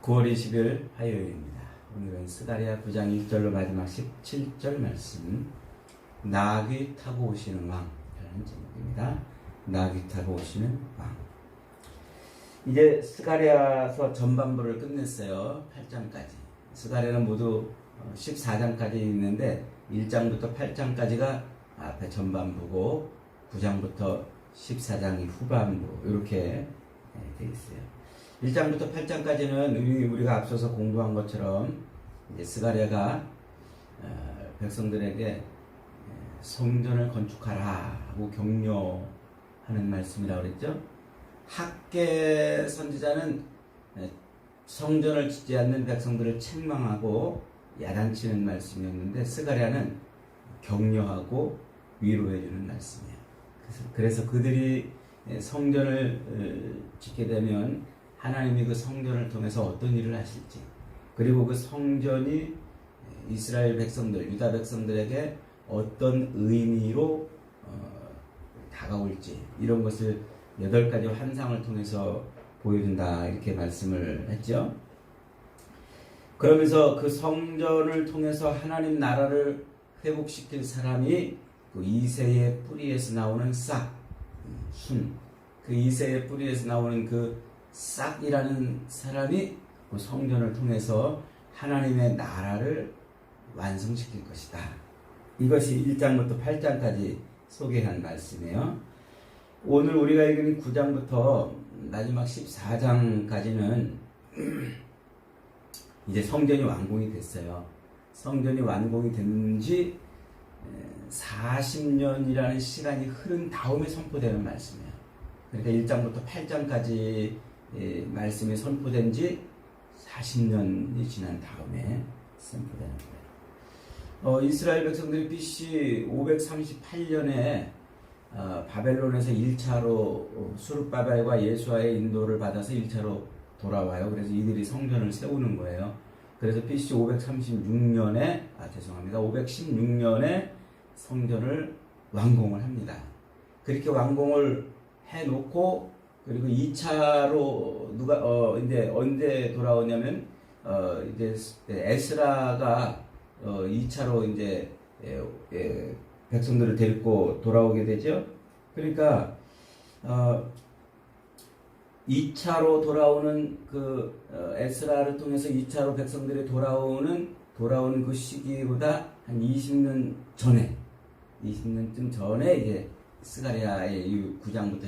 9월 20일 화요일입니다. 오늘은 스가랴 9장 1절로 마지막 17절 말씀, 나귀 타고 오시는 왕이라는 제목입니다. 나귀 타고 오시는 왕. 이제 스가랴서 전반부를 끝냈어요. 8장까지. 스가랴는 모두 14장까지 있는데 1장부터 8장까지가 앞에 전반부고 9장부터 14장이 후반부, 이렇게 되어 있어요. 1장부터 8장까지는 우리가 앞서서 공부한 것처럼 이제 스가랴가 백성들에게 성전을 건축하라 하고 격려하는 말씀이라고 그랬죠. 학개 선지자는 성전을 짓지 않는 백성들을 책망하고 야단치는 말씀이었는데, 스가랴는 격려하고 위로해주는 말씀이에요. 그래서 그들이 성전을 짓게 되면 하나님이 그 성전을 통해서 어떤 일을 하실지, 그리고 그 성전이 이스라엘 백성들, 유다 백성들에게 어떤 의미로 다가올지, 이런 것을 8가지 환상을 통해서 보여준다, 이렇게 말씀을 했죠. 그러면서 그 성전을 통해서 하나님 나라를 회복시킬 사람이 그 이새의 뿌리에서 나오는 싹, 순, 그 이새의 뿌리에서 나오는 그 싹이라는 사람이 그 성전을 통해서 하나님의 나라를 완성시킬 것이다. 이것이 1장부터 8장까지 소개한 말씀이에요. 오늘 우리가 읽은 9장부터 마지막 14장까지는 이제 성전이 완공이 됐어요. 성전이 완공이 됐는지 40년이라는 시간이 흐른 다음에 선포되는 말씀이에요. 그러니까 1장부터 8장까지 말씀이 선포된 지 40년이 지난 다음에 선포되는 거예요. 이스라엘 백성들이 BC 538년에 바벨론에서 1차로 수르바벨과 예수아의 인도를 받아서 1차로 돌아와요. 그래서 이들이 성전을 세우는 거예요. 그래서 BC 516년에 성전을 완공을 합니다. 그렇게 완공을 해놓고, 그리고 2차로 이제 언제 돌아오냐면 이제 에스라가 2차로 이제 백성들을 데리고 돌아오게 되죠. 그러니까 2차로 돌아오는 그 에스라를 통해서 2차로 백성들이 돌아오는 그 시기보다 한 20년 전에, 20년쯤 전에 이제 스가랴의 9장부터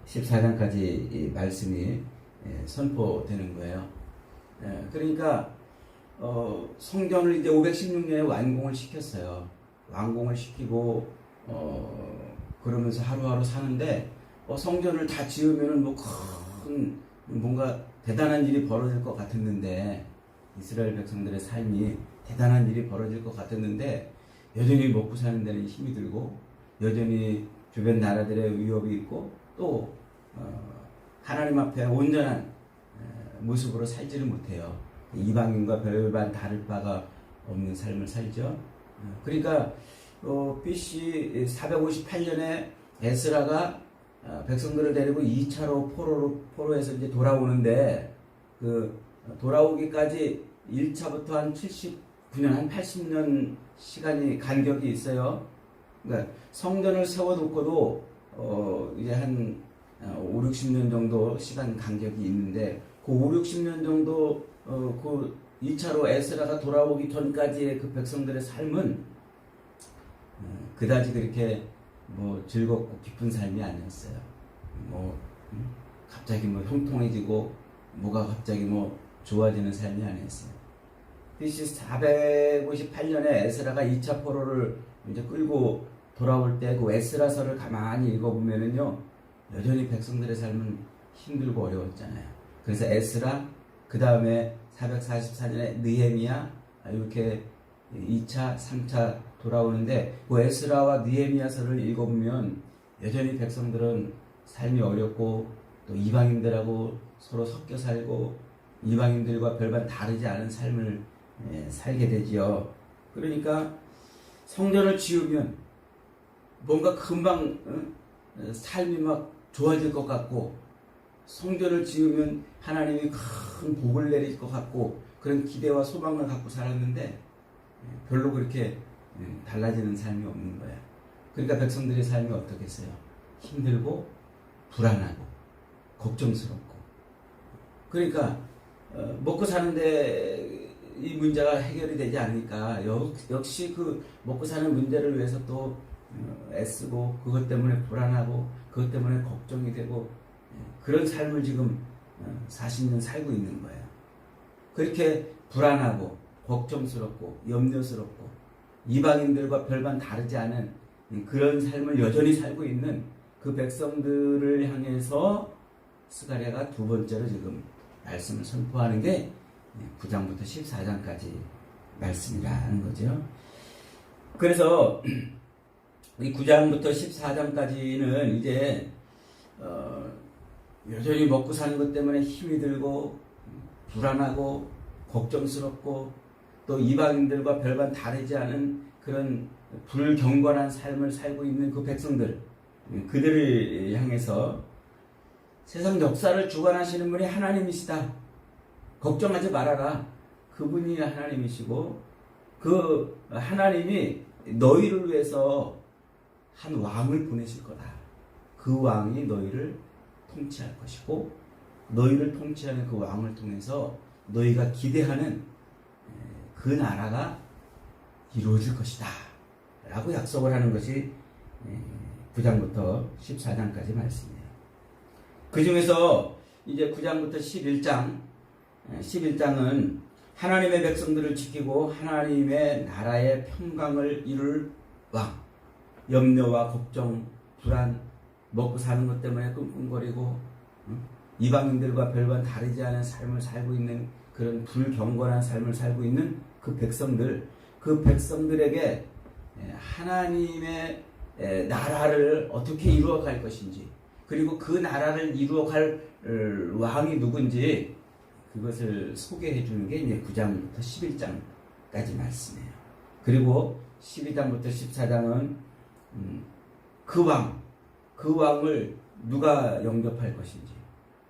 14장까지 말씀이 선포되는 거예요. 그러니까 성전을 이제 516년에 완공을 시켰어요. 완공을 시키고 그러면서 하루하루 사는데, 성전을 다 지으면은 뭐 큰 뭔가 대단한 일이 벌어질 것 같았는데, 이스라엘 백성들의 삶이 대단한 일이 벌어질 것 같았는데, 여전히 먹고 사는 데는 힘이 들고, 여전히 주변 나라들의 위협이 있고, 또 하나님 앞에 온전한 모습으로 살지를 못해요. 이방인과 별반 다를 바가 없는 삶을 살죠. 그러니까 BC 458년에 에스라가 백성들을 데리고 2차로 포로에서 이제 돌아오는데, 그 돌아오기까지 1차부터 한 79년, 한 80년 시간이 간격이 있어요. 그러니까 성전을 세워놓고도 이제 한 5, 60년 정도 시간 간격이 있는데, 그 5, 60년 정도 그 2차로 에스라가 돌아오기 전까지의 그 백성들의 삶은 그다지 그렇게 뭐 즐겁고 기쁜 삶이 아니었어요. 뭐 갑자기 뭐 형통해지고 뭐가 갑자기 뭐 좋아지는 삶이 아니었어요. BC 458년에 에스라가 2차 포로를 이제 끌고 돌아올 때 그 에스라서를 가만히 읽어보면은요, 여전히 백성들의 삶은 힘들고 어려웠잖아요. 그래서 에스라, 그 다음에 444년에 느헤미야, 이렇게 2차, 3차 돌아오는데, 그 에스라와 느헤미야서를 읽어보면 여전히 백성들은 삶이 어렵고, 또 이방인들하고 서로 섞여 살고, 이방인들과 별반 다르지 않은 삶을 살게 되지요. 그러니까 성전을 지으면 뭔가 금방 삶이 막 좋아질 것 같고, 성전을 지으면 하나님이 큰 복을 내릴 것 같고 그런 기대와 소망을 갖고 살았는데 별로 그렇게 달라지는 삶이 없는 거야. 그러니까 백성들의 삶이 어떻겠어요? 힘들고 불안하고 걱정스럽고. 그러니까 먹고 사는데 이 문제가 해결이 되지 않으니까 역시 그 먹고 사는 문제를 위해서 또 애쓰고 그것 때문에 불안하고 그것 때문에 걱정이 되고 그런 삶을 지금 40년 살고 있는 거예요. 그렇게 불안하고 걱정스럽고 염려스럽고 이방인들과 별반 다르지 않은 그런 삶을 여전히 살고 있는 그 백성들을 향해서 스가랴가 두 번째로 지금 말씀을 선포하는 게 9장부터 14장까지 말씀이라는 거죠. 그래서 이 9장부터 14장까지는 이제 여전히 먹고 사는 것 때문에 힘이 들고 불안하고 걱정스럽고 또 이방인들과 별반 다르지 않은 그런 불경건한 삶을 살고 있는 그 백성들, 그들을 향해서 세상 역사를 주관하시는 분이 하나님이시다. 걱정하지 말아라. 그분이 하나님이시고 그 하나님이 너희를 위해서 한 왕을 보내실 거다. 그 왕이 너희를 통치할 것이고 너희를 통치하는 그 왕을 통해서 너희가 기대하는 그 나라가 이루어질 것이다 라고 약속을 하는 것이 9장부터 14장까지 말씀이에요. 그 중에서 이제 9장부터 11장은 하나님의 백성들을 지키고 하나님의 나라의 평강을 이룰 왕, 염려와 걱정, 불안, 먹고 사는 것 때문에 끙끙거리고 이방인들과 별반 다르지 않은 삶을 살고 있는 그런 불경건한 삶을 살고 있는 그 백성들에게 하나님의 나라를 어떻게 이루어갈 것인지 그리고 그 나라를 이루어갈 왕이 누군지 그것을 소개해 주는 게 이제 9장부터 11장까지 말씀이에요. 그리고 12장부터 14장은 그 왕을 누가 영접할 것인지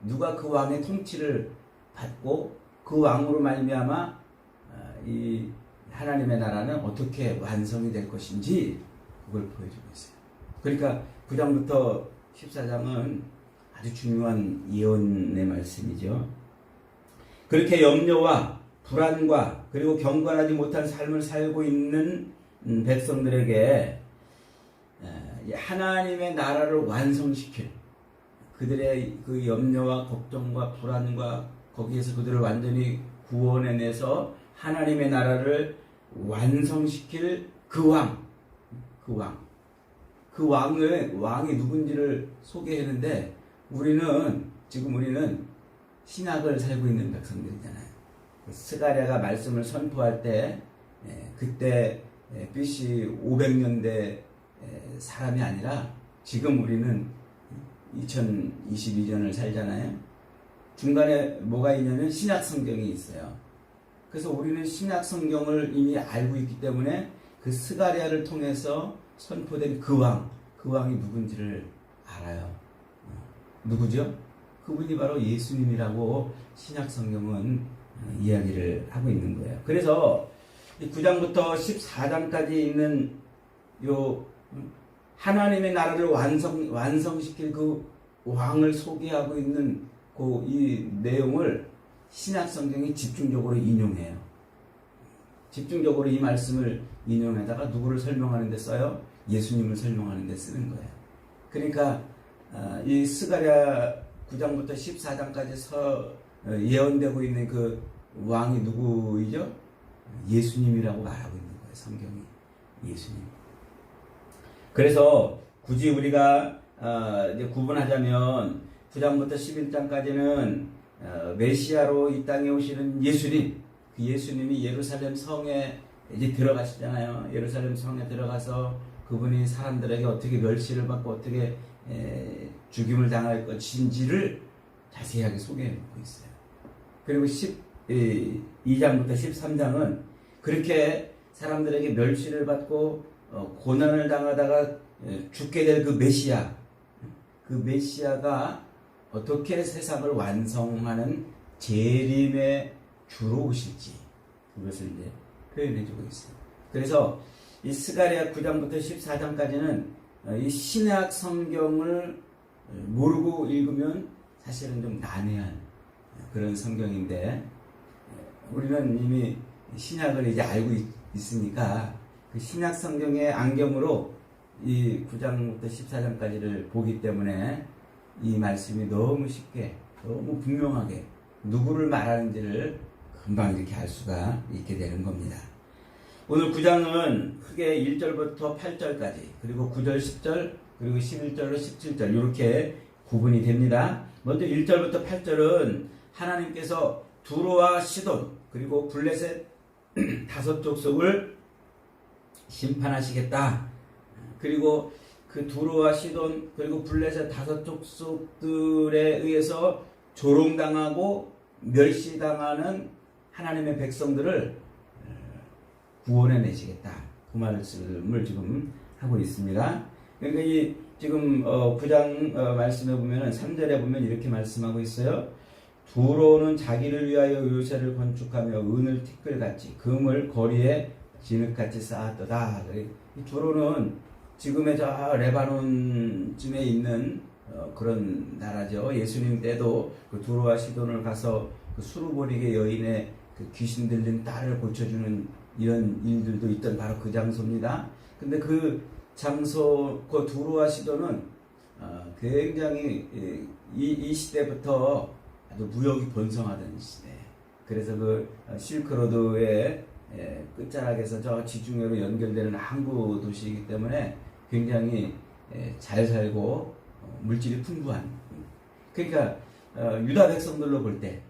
누가 그 왕의 통치를 받고 그 왕으로 말미암아 이 하나님의 나라는 어떻게 완성이 될 것인지 그걸 보여주고 있어요. 그러니까 9장부터 14장은 아주 중요한 예언의 말씀이죠. 그렇게 염려와 불안과 그리고 경건하지 못한 삶을 살고 있는 백성들에게 하나님의 나라를 완성시킬 그들의 그 염려와 걱정과 불안과 거기에서 그들을 완전히 구원해내서 하나님의 나라를 완성시킬 그 왕이 누군지를 소개했는데 우리는 신약을 살고 있는 백성들이잖아요. 스가랴가 말씀을 선포할 때 그때 BC 500년대 사람이 아니라 지금 우리는 2022년을 살잖아요. 중간에 뭐가 있냐면 신약 성경이 있어요. 그래서 우리는 신약 성경을 이미 알고 있기 때문에 그 스가랴를 통해서 선포된 그 왕이 누군지를 알아요. 누구죠? 그분이 바로 예수님이라고 신약 성경은 이야기를 하고 있는 거예요. 그래서 9장부터 14장까지 있는 요 하나님의 나라를 완성시킬 그 왕을 소개하고 있는 그 이 내용을 신약 성경이 집중적으로 인용해요. 집중적으로 이 말씀을 인용해다가 누구를 설명하는 데 써요? 예수님을 설명하는 데 쓰는 거예요. 그러니까 이 스가랴 9장부터 14장까지 예언되고 있는 그 왕이 누구이죠? 예수님이라고 말하고 있는 거예요. 성경이 예수님. 그래서 굳이 우리가 이제 구분하자면 9장부터 11장까지는 메시아로 이 땅에 오시는 예수님, 그 예수님이 예루살렘 성에 이제 들어가시잖아요. 예루살렘 성에 들어가서 그분이 사람들에게 어떻게 멸시를 받고 어떻게 죽임을 당할 것인지를 자세하게 소개해 놓고 있어요. 그리고 12장부터 13장은 그렇게 사람들에게 멸시를 받고 고난을 당하다가 죽게 될 그 메시아가 어떻게 세상을 완성하는 재림의 주로 오실지 그것을 이제 표현해주고 있어요. 그래서 이 스가랴 9장부터 14장까지는 이 신약 성경을 모르고 읽으면 사실은 좀 난해한 그런 성경인데 우리는 이미 신약을 이제 알고 있으니까 그 신약 성경의 안경으로 이 9장부터 14장까지를 보기 때문에 이 말씀이 너무 쉽게 너무 분명하게 누구를 말하는지를 금방 이렇게 알 수가 있게 되는 겁니다. 오늘 9장은 크게 1절부터 8절까지 그리고 9절 10절 그리고 11절로 17절 이렇게 구분이 됩니다. 먼저 1절부터 8절은 하나님께서 두로와 시돈 그리고 블레셋 다섯 족속을 심판하시겠다. 그리고 그 두로와 시돈 그리고 블레셋 다섯 족속들에 의해서 조롱당하고 멸시당하는 하나님의 백성들을 구원해 내시겠다. 그 말씀을 지금 하고 있습니다. 그러니까 이 지금 9장 말씀에 보면은 3절에 보면 이렇게 말씀하고 있어요. 두로는 자기를 위하여 요새를 건축하며 은을 티끌같이 금을 거리에 진흙같이 쌓았도다. 이 두로는 지금의 저 레바논쯤에 있는 그런 나라죠. 예수님 때도 그 두로와 시돈을 가서 그 수르보니게 여인의 그 귀신 들린 딸을 고쳐주는 이런 일들도 있던 바로 그 장소입니다. 근데 그 장소, 그 두로와 시돈은 굉장히 이 시대부터 아주 무역이 번성하던 시대. 그래서 그 실크로드의 끝자락에서 저 지중해로 연결되는 항구 도시이기 때문에 굉장히 잘 살고 물질이 풍부한. 그러니까 유다 백성들로 볼 때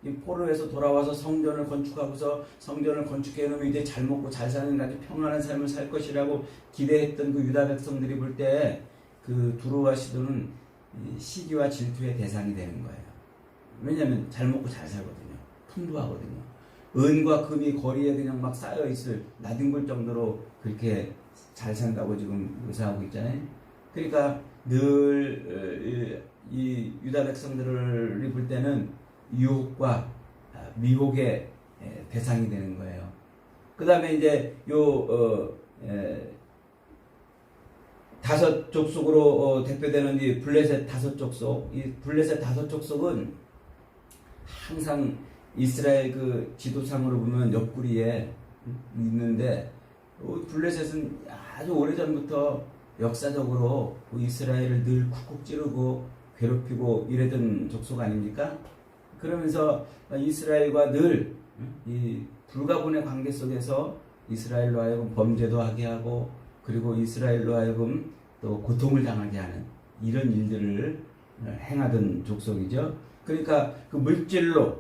이 포로에서 돌아와서 성전을 건축하고서 성전을 건축해 놓으면 이제 잘 먹고 잘 사는 아주 평안한 삶을 살 것이라고 기대했던 그 유다 백성들이 볼 때 그 두로와 시돈은 시기와 질투의 대상이 되는 거예요. 왜냐하면 잘 먹고 잘 살거든요. 풍부하거든요. 은과 금이 거리에 그냥 막 쌓여 있을 나뒹굴 정도로 그렇게 잘 산다고 지금 묘사하고 있잖아요. 그러니까 늘 이 유다 백성들을 볼 때는 유혹과 미혹의 대상이 되는 거예요. 그 다음에 이제 다섯 족속으로 대표되는 이 블레셋 다섯 족속, 이 블레셋 다섯 족속은 항상 이스라엘 그 지도상으로 보면 옆구리에 있는데 블레셋은 아주 오래전부터 역사적으로 이스라엘을 늘 쿡쿡 찌르고 괴롭히고 이랬던 족속 아닙니까? 그러면서 이스라엘과 늘 이 불가분의 관계 속에서 이스라엘로 하여금 범죄도 하게 하고 그리고 이스라엘로 하여금 또 고통을 당하게 하는 이런 일들을 행하던 족속이죠. 그러니까 그 물질로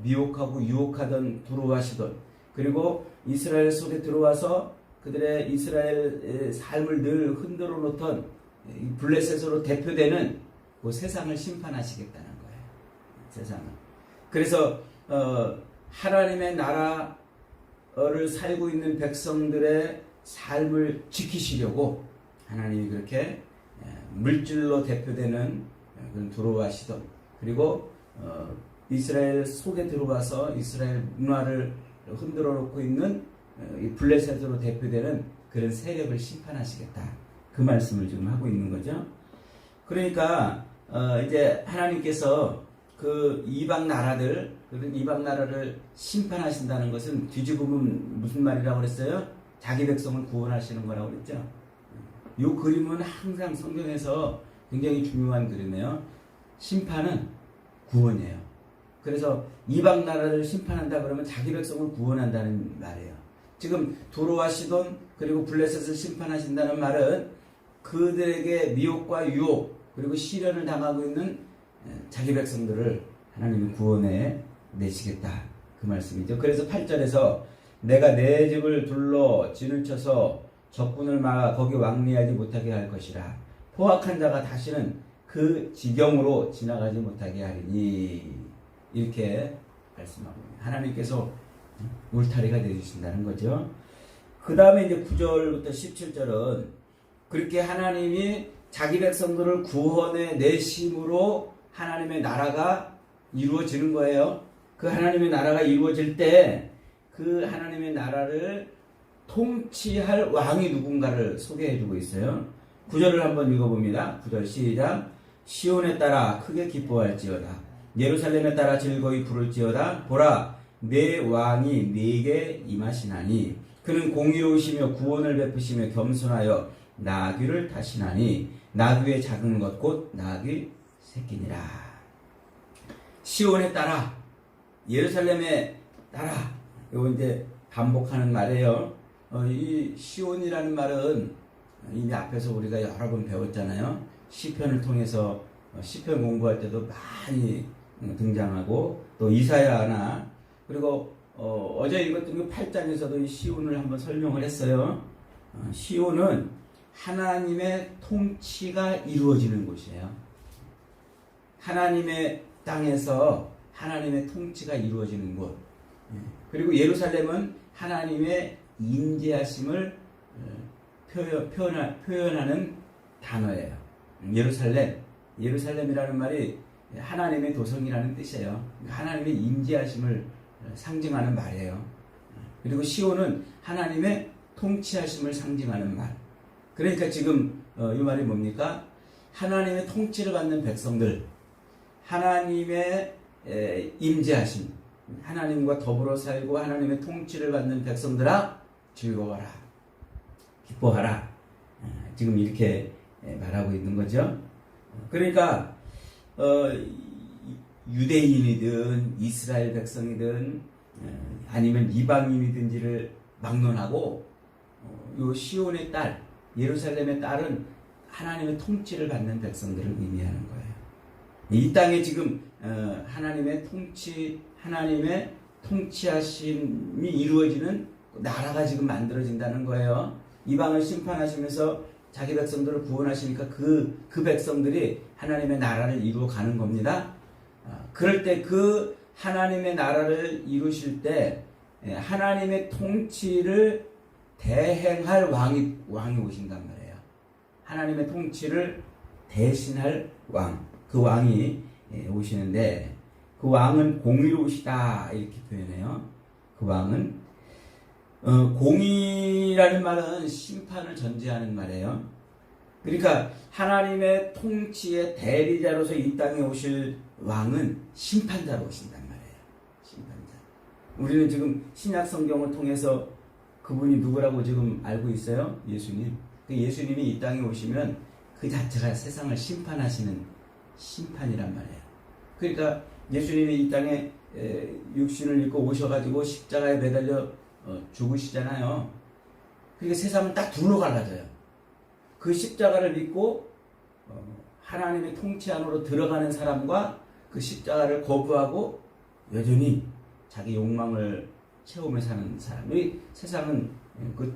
미혹하고 유혹하던 두로와 시돈 그리고 이스라엘 속에 들어와서 그들의 이스라엘의 삶을 늘 흔들어 놓던 블레셋으로 대표되는 그 세상을 심판하시겠다는 거예요. 세상을. 그래서 하나님의 나라를 살고 있는 백성들의 삶을 지키시려고 하나님이 그렇게 물질로 대표되는 그런 두로와 시돈 그리고 이스라엘 속에 들어와서 이스라엘 문화를 흔들어 놓고 있는 이 블레셋으로 대표되는 그런 세력을 심판하시겠다. 그 말씀을 지금 하고 있는 거죠. 그러니까 이제 하나님께서 그 이방 나라들, 그런 이방 나라를 심판하신다는 것은 뒤집으면 무슨 말이라고 그랬어요? 자기 백성을 구원하시는 거라고 그랬죠. 이 그림은 항상 성경에서 굉장히 중요한 그림이에요. 심판은 구원이에요. 그래서 이방 나라를 심판한다 그러면 자기 백성을 구원한다는 말이에요. 지금 두로와 시돈 그리고 블레셋을 심판하신다는 말은 그들에게 미혹과 유혹 그리고 시련을 당하고 있는 자기 백성들을 하나님이 구원해 내시겠다. 그 말씀이죠. 그래서 8절에서 내가 내 집을 둘러 진을 쳐서 적군을 막아 거기 왕래하지 못하게 할 것이라. 포악한 자가 다시는 그 지경으로 지나가지 못하게 하리니. 이렇게 말씀하고 하나님께서 울타리가 되어주신다는 거죠. 그 다음에 이제 9절부터 17절은 그렇게 하나님이 자기 백성들을 구원해 내심으로 하나님의 나라가 이루어지는 거예요. 그 하나님의 나라가 이루어질 때 그 하나님의 나라를 통치할 왕이 누군가를 소개해 주고 있어요. 9절을 한번 읽어봅니다. 9절 시작. 시온에 따라 크게 기뻐할지어다. 예루살렘에 따라 즐거이 부를지어다. 보라, 내 왕이 네게 임하시나니 그는 공의로우시며 구원을 베푸시며 겸손하여 나귀를 타시나니 나귀의 작은 것 곧 나귀 새끼니라. 시온에 따라, 예루살렘에 따라. 이거 이제 반복하는 말이에요. 이 시온이라는 말은 이미 앞에서 우리가 여러 번 배웠잖아요. 시편을 통해서 시편 공부할 때도 많이 등장하고, 또 이사야나, 그리고 어제 읽었던 그 8장에서도 이 시온을 한번 설명을 했어요. 시온은 하나님의 통치가 이루어지는 곳이에요. 하나님의 땅에서 하나님의 통치가 이루어지는 곳. 그리고 예루살렘은 하나님의 임재하심을 표현하는 단어예요. 예루살렘이라는 말이 하나님의 도성이라는 뜻이에요. 하나님의 임재하심을 상징하는 말이에요. 그리고 시온은 하나님의 통치하심을 상징하는 말. 그러니까 지금 이 말이 뭡니까? 하나님의 통치를 받는 백성들, 하나님의 임재하심, 하나님과 더불어 살고 하나님의 통치를 받는 백성들아 즐거워라, 기뻐하라. 지금 이렇게 말하고 있는 거죠. 그러니까 유대인이든 이스라엘 백성이든 아니면 이방인이든지를 막론하고 요 시온의 딸, 예루살렘의 딸은 하나님의 통치를 받는 백성들을 의미하는 거예요. 이 땅에 지금 하나님의 통치하심이 이루어지는 나라가 지금 만들어진다는 거예요. 이방을 심판하시면서 자기 백성들을 구원하시니까 그 백성들이 하나님의 나라를 이루어가는 겁니다. 그럴 때 그 하나님의 나라를 이루실 때 하나님의 통치를 대행할 왕이 오신단 말이에요. 하나님의 통치를 대신할 왕, 그 왕이 오시는데 그 왕은 공의로우시다 이렇게 표현해요. 그 왕은 공의라는 말은 심판을 전제하는 말이에요. 그러니까 하나님의 통치의 대리자로서 이 땅에 오실 왕은 심판자로 오신단 말이에요. 심판자. 우리는 지금 신약 성경을 통해서 그분이 누구라고 지금 알고 있어요? 예수님. 그 예수님이 이 땅에 오시면 그 자체가 세상을 심판하시는 심판이란 말이에요. 그러니까 예수님이 이 땅에 육신을 입고 오셔가지고 십자가에 매달려 죽으시잖아요. 그러니까 세상은 딱 둘로 갈라져요. 그 십자가를 믿고 하나님의 통치 안으로 들어가는 사람과 그 십자가를 거부하고 여전히 자기 욕망을 채우며 사는 사람. 이 세상은 그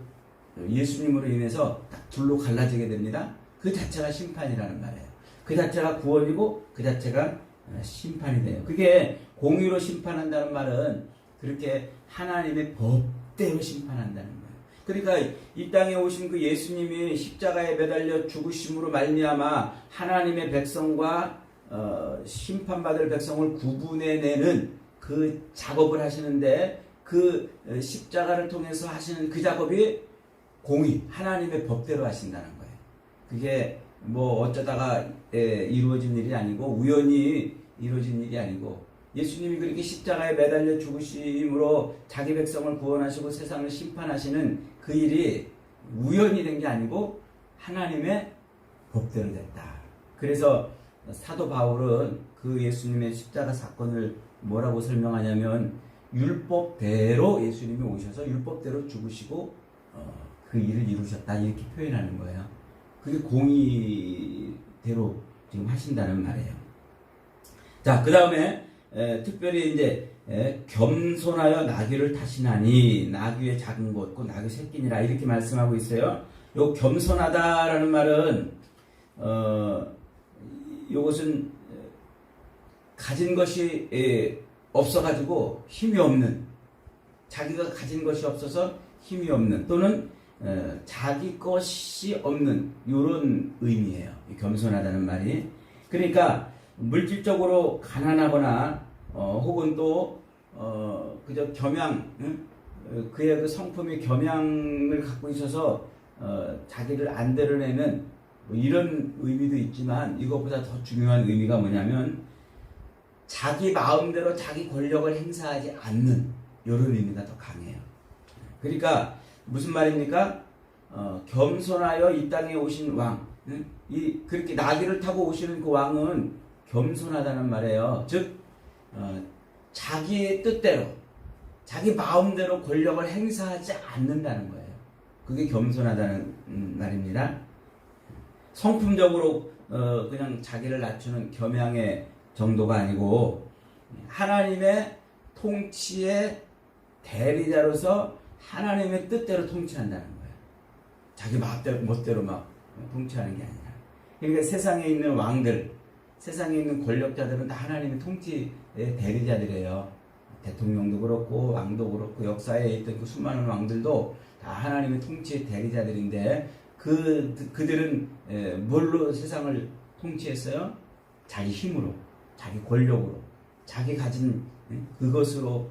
예수님으로 인해서 딱 둘로 갈라지게 됩니다. 그 자체가 심판이라는 말이에요. 그 자체가 구원이고 그 자체가 심판이 돼요. 그게 공의로 심판한다는 말은 그렇게 하나님의 법대로 심판한다는 거예요. 그러니까 이 땅에 오신 그 예수님이 십자가에 매달려 죽으심으로 말미암아 하나님의 백성과 심판받을 백성을 구분해내는 그 작업을 하시는데 그 십자가를 통해서 하시는 그 작업이 공의, 하나님의 법대로 하신다는 거예요. 그게 뭐 어쩌다가 이루어진 일이 아니고 우연히 이루어진 일이 아니고 예수님이 그렇게 십자가에 매달려 죽으심으로 자기 백성을 구원하시고 세상을 심판하시는 그 일이 우연히 된 게 아니고 하나님의 법대로 됐다. 그래서 사도 바울은 그 예수님의 십자가 사건을 뭐라고 설명하냐면 율법대로 예수님이 오셔서 율법대로 죽으시고 그 일을 이루셨다 이렇게 표현하는 거예요. 그게 공의대로 지금 하신다는 말이에요. 자, 그 다음에 특별히 이제 겸손하여 나귀를 타시나니 나귀의 작은 것 곧 나귀 새끼니라 이렇게 말씀하고 있어요. 요 겸손하다라는 말은 요것은 가진 것이 없어가지고 힘이 없는, 자기가 가진 것이 없어서 힘이 없는, 또는 자기 것이 없는 이런 의미예요. 겸손하다는 말이. 그러니까 물질적으로 가난하거나 혹은 또 그저 겸양, 응? 그의 그 성품이 겸양을 갖고 있어서 자기를 안 드러내는 뭐 이런 의미도 있지만, 이것보다 더 중요한 의미가 뭐냐면 자기 마음대로 자기 권력을 행사하지 않는 이런 의미가 더 강해요. 그러니까 무슨 말입니까? 겸손하여 이 땅에 오신 왕, 응? 그렇게 나귀를 타고 오시는 그 왕은 겸손하다는 말이에요. 즉 자기의 뜻대로 자기 마음대로 권력을 행사하지 않는다는 거예요. 그게 겸손하다는 말입니다. 성품적으로 그냥 자기를 낮추는 겸양의 정도가 아니고 하나님의 통치의 대리자로서 하나님의 뜻대로 통치한다는 거예요. 자기 멋대로 막 통치하는 게 아니라. 그러니까 세상에 있는 왕들, 세상에 있는 권력자들은 다 하나님의 통치의 대리자들이에요. 대통령도 그렇고 왕도 그렇고 역사에 있던 그 수많은 왕들도 다 하나님의 통치의 대리자들인데 그들은 뭘로 세상을 통치했어요? 자기 힘으로, 자기 권력으로, 자기 가진 그것으로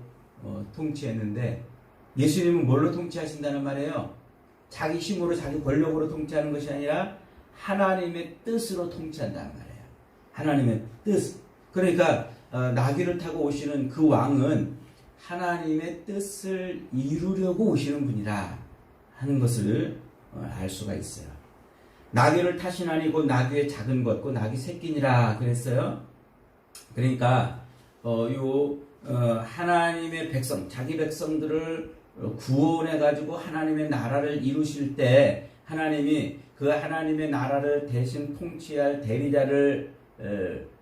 통치했는데, 예수님은 뭘로 통치하신다는 말이에요? 자기 힘으로, 자기 권력으로 통치하는 것이 아니라 하나님의 뜻으로 통치한다는 말이에요. 하나님의 뜻. 그러니까 나귀를 타고 오시는 그 왕은 하나님의 뜻을 이루려고 오시는 분이라 하는 것을 알 수가 있어요. 나귀를 타시나니 곧 나귀의 작은 것, 곧 나귀 새끼니라 그랬어요. 그러니까 하나님의 백성, 자기 백성들을 구원해 가지고 하나님의 나라를 이루실 때 하나님이 그 하나님의 나라를 대신 통치할 대리자를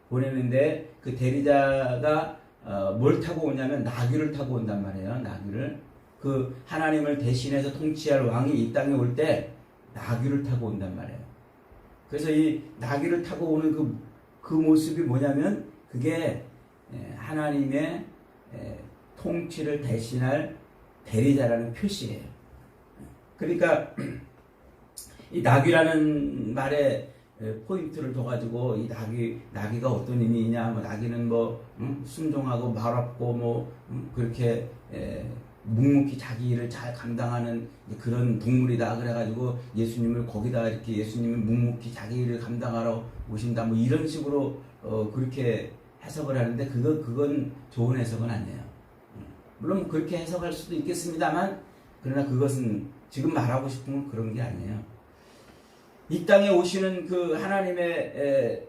보내는데, 그 대리자가 뭘 타고 오냐면 나귀를 타고 온단 말이에요. 나귀를. 그 하나님을 대신해서 통치할 왕이 이 땅에 올 때 나귀를 타고 온단 말이에요. 그래서 이 나귀를 타고 오는 그 모습이 뭐냐면 그게 하나님의 통치를 대신할 대리자라는 표시예요. 그러니까 이 나귀라는 말에 포인트를 둬가지고 이 나귀가 어떤 의미이냐, 뭐 나귀는 순종하고 말없고 그렇게 묵묵히 자기 일을 잘 감당하는 그런 동물이다. 그래가지고 예수님을 거기다 이렇게 예수님은 묵묵히 자기 일을 감당하러 오신다. 뭐 이런 식으로 그렇게 해석을 하는데 그건 좋은 해석은 아니에요. 물론 그렇게 해석할 수도 있겠습니다만, 그러나 그것은 지금 말하고 싶은 건 그런 게 아니에요. 이 땅에 오시는 그 하나님의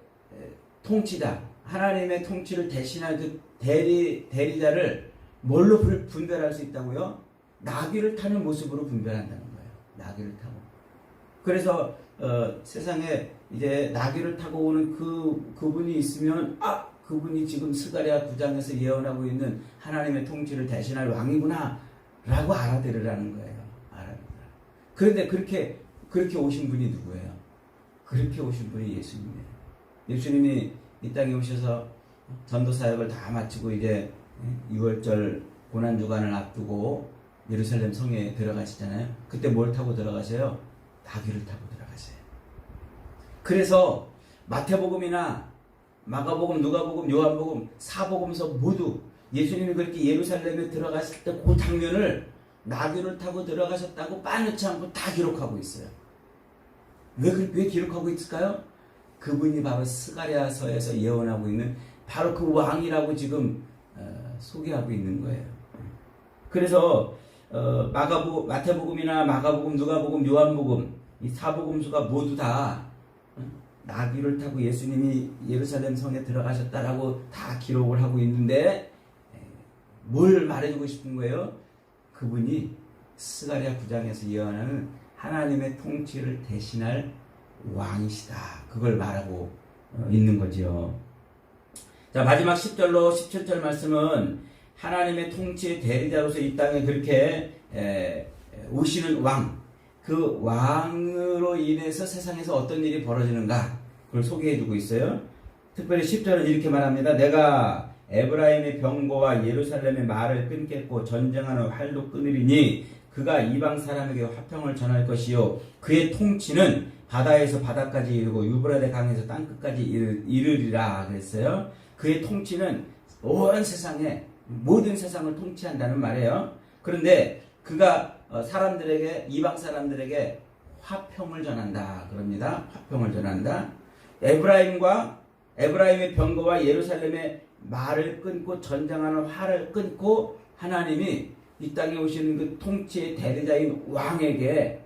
통치자, 하나님의 통치를 대신할 그 대리자를 뭘로 분별할 수 있다고요? 나귀를 타는 모습으로 분별한다는 거예요. 나귀를 타고. 그래서 세상에 이제 나귀를 타고 오는 그분이 있으면 그분이 지금 스가랴 9장에서 예언하고 있는 하나님의 통치를 대신할 왕이구나 라고 알아들으라는 거예요. 그런데 그렇게 오신 분이 누구예요? 그렇게 오신 분이 예수님이에요. 예수님이 이 땅에 오셔서 전도 사역을 다 마치고 이제 6월절 고난주간을 앞두고 예루살렘 성에 들어가시잖아요. 그때 뭘 타고 들어가세요? 나귀를 타고 들어가세요. 그래서 마태복음이나 마가복음, 누가복음, 요한복음, 사복음서 모두 예수님이 그렇게 예루살렘에 들어갔을 때 그 장면을 나귀를 타고 들어가셨다고 빠놓지 않고 다 기록하고 있어요. 왜 기록하고 있을까요? 그분이 바로 스가랴서에서 예언하고 있는 바로 그 왕이라고 지금 소개하고 있는 거예요. 그래서 마태복음이나 마가복음, 누가복음, 요한복음 이 사복음서가 모두 다 나귀를 타고 예수님이 예루살렘 성에 들어가셨다라고 다 기록을 하고 있는데, 뭘 말해주고 싶은 거예요? 그분이 스가랴 9장에서 예언하는 하나님의 통치를 대신할 왕이시다. 그걸 말하고 있는 거죠. 자, 마지막 10절로 17절 말씀은 하나님의 통치의 대리자로서 이 땅에 그렇게 오시는 왕, 그 왕으로 인해서 세상에서 어떤 일이 벌어지는가 그걸 소개해주고 있어요. 특별히 10절은 이렇게 말합니다. 내가 에브라임의 병거와 예루살렘의 말을 끊겠고 전쟁하는 활도 끊으리니 그가 이방 사람에게 화평을 전할 것이요 그의 통치는 바다에서 바다까지 이르고 유브라데 강에서 땅끝까지 이르리라 그랬어요. 그의 통치는 온 세상에 모든 세상을 통치한다는 말이에요. 그런데 그가 사람들에게 이방 사람들에게 화평을 전한다 그럽니다. 화평을 전한다. 에브라임의 병거와 예루살렘의 말을 끊고 전쟁하는 활을 끊고 하나님이 이 땅에 오시는 그 통치의 대리자인 왕에게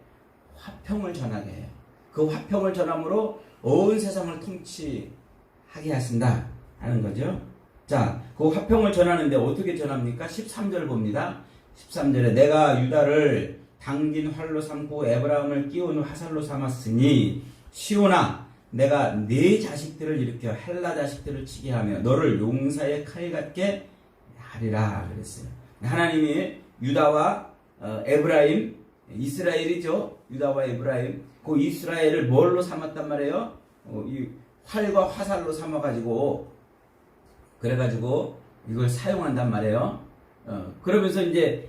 화평을 전하게 해요. 그 화평을 전함으로 온 세상을 통치하게 하신다 하는 거죠. 자, 그 화평을 전하는데 어떻게 전합니까? 13절 봅니다. 13절에 내가 유다를 당긴 활로 삼고 에브라임을 끼운 화살로 삼았으니 시온아 내가 네 자식들을 일으켜 헬라 자식들을 치게 하며 너를 용사의 칼 같게 하리라 그랬어요. 하나님이 유다와 에브라임 이스라엘이죠. 유다와 에브라임 그 이스라엘을 뭘로 삼았단 말이에요? 이 활과 화살로 삼아가지고 그래가지고 이걸 사용한단 말이에요. 그러면서 이제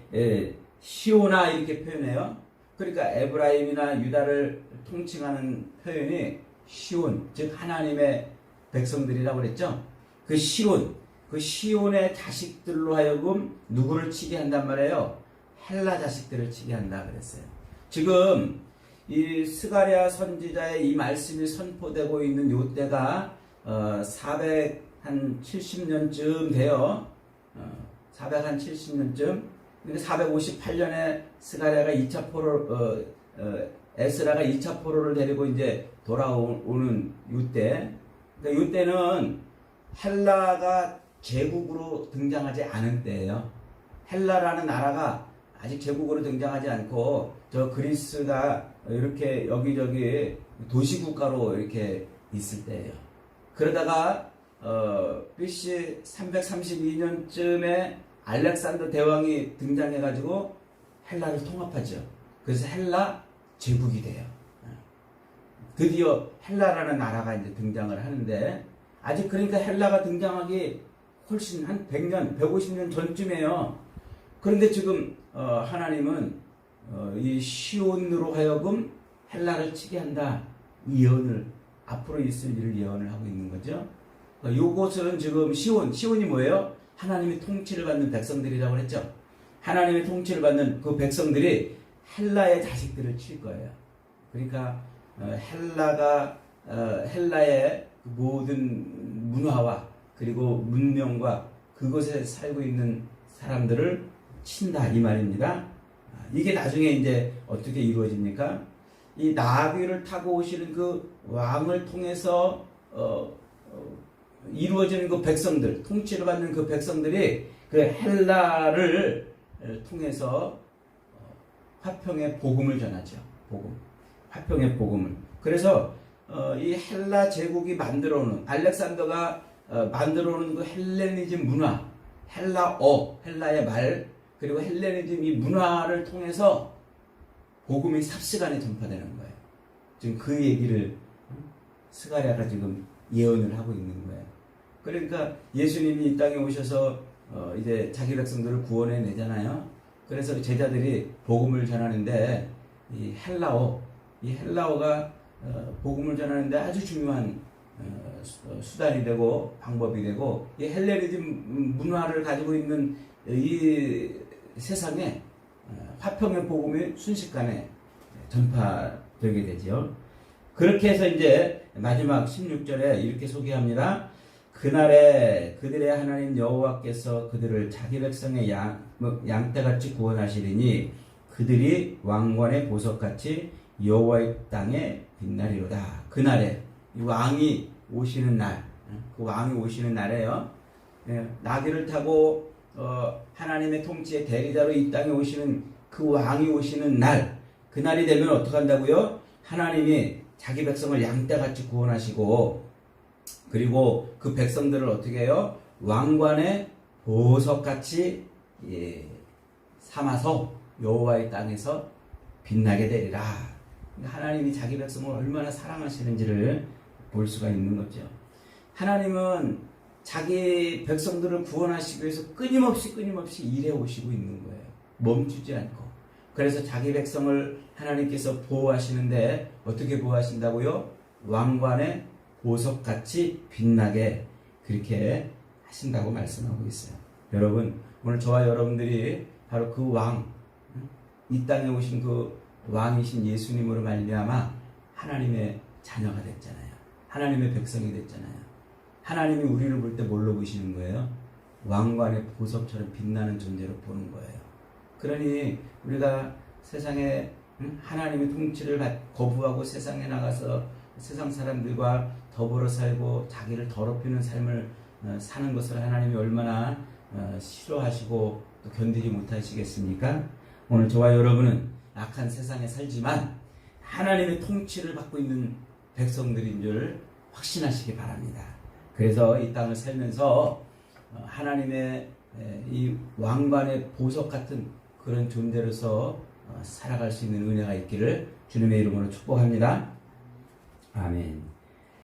시오나 이렇게 표현해요. 그러니까 에브라임이나 유다를 통칭하는 표현이 시온, 즉 하나님의 백성들이라고 그랬죠. 그 시온의 자식들로 하여금 누구를 치게 한단 말이에요? 헬라 자식들을 치게 한다 그랬어요. 지금 이 스가랴 선지자의 이 말씀이 선포되고 있는 요 때가 470년쯤 돼요. 470년쯤. 근데 458년에 스가랴가 2차 포로 에스라가 2차 포로를 데리고 이제 돌아오는 요때. 그러니까 요때는 헬라가 제국으로 등장하지 않은 때예요. 헬라라는 나라가 아직 제국으로 등장하지 않고 저 그리스가 이렇게 여기저기 도시국가로 이렇게 있을 때예요. 그러다가 BC 332년쯤에 알렉산더 대왕이 등장해가지고 헬라를 통합하죠. 그래서 헬라 제국이 돼요. 드디어 헬라라는 나라가 이제 등장을 하는데 아직 그러니까 헬라가 등장하기 훨씬 한 100년, 150년 전쯤이에요. 그런데 지금 하나님은 이 시온으로 하여금 헬라를 치게 한다. 이 예언을 앞으로 있을 일을 예언을 하고 있는 거죠. 요것은 지금 시온이 뭐예요? 하나님의 통치를 받는 백성들이라고 했죠. 하나님의 통치를 받는 그 백성들이 헬라의 자식들을 칠 거예요. 그러니까 헬라의 모든 문화와 그리고 문명과 그곳에 살고 있는 사람들을 친다 이 말입니다. 이게 나중에 이제 어떻게 이루어집니까? 이 나귀를 타고 오시는 그 왕을 통해서 이루어지는 그 백성들, 통치를 받는 그 백성들이 그 헬라를 통해서 화평의 복음을 전하죠. 화평의 복음을. 그래서 이 헬라 제국이 만들어오는 알렉산더가 만들어오는 그 헬레니즘 문화, 헬라의 말 그리고 헬레니즘 이 문화를 통해서 복음이 삽시간에 전파되는 거예요. 지금 그 얘기를 스가랴가 지금 예언을 하고 있는 거예요. 그러니까 예수님이 이 땅에 오셔서 이제 자기 백성들을 구원해 내잖아요. 그래서 제자들이 복음을 전하는데 이 헬라어가 복음을 전하는데 아주 중요한 수단이 되고 방법이 되고 이 헬레니즘 문화를 가지고 있는 이 세상에 화평의 복음이 순식간에 전파되게 되죠. 그렇게 해서 이제 마지막 16절에 이렇게 소개합니다. 그날에 그들의 하나님 여호와께서 그들을 자기 백성의 양떼같이 구원하시리니 그들이 왕관의 보석같이 여호와의 땅에 빛나리로다. 그날에 왕이 오시는 날, 그 왕이 오시는 날에요. 나귀를 타고 하나님의 통치의 대리자로 이 땅에 오시는 그 왕이 오시는 날, 그날이 되면 어떻게 한다고요? 하나님이 자기 백성을 양떼같이 구원하시고 그리고 그 백성들을 어떻게 해요? 왕관의 보석같이 삼아서 여호와의 땅에서 빛나게 되리라. 하나님이 자기 백성을 얼마나 사랑하시는지를 볼 수가 있는 거죠. 하나님은 자기 백성들을 구원하시기 위해서 끊임없이 일해 오시고 있는 거예요. 멈추지 않고. 그래서 자기 백성을 하나님께서 보호하시는데 어떻게 보호하신다고요? 왕관의 보석같이 빛나게 그렇게 하신다고 말씀하고 있어요. 여러분, 오늘 저와 여러분들이 바로 그 왕, 이 땅에 오신 그 왕이신 예수님으로 말미암아 하나님의 자녀가 됐잖아요. 하나님의 백성이 됐잖아요. 하나님이 우리를 볼 때 뭘로 보시는 거예요? 왕관의 보석처럼 빛나는 존재로 보는 거예요. 그러니 우리가 세상에 하나님의 통치를 거부하고 세상에 나가서 세상 사람들과 더불어 살고 자기를 더럽히는 삶을 사는 것을 하나님이 얼마나 싫어하시고 또 견디지 못하시겠습니까? 오늘 저와 여러분은 악한 세상에 살지만 하나님의 통치를 받고 있는 백성들인 줄 확신하시기 바랍니다. 그래서 이 땅을 살면서 하나님의 이 왕관의 보석 같은 그런 존재로서 살아갈 수 있는 은혜가 있기를 주님의 이름으로 축복합니다. 아멘.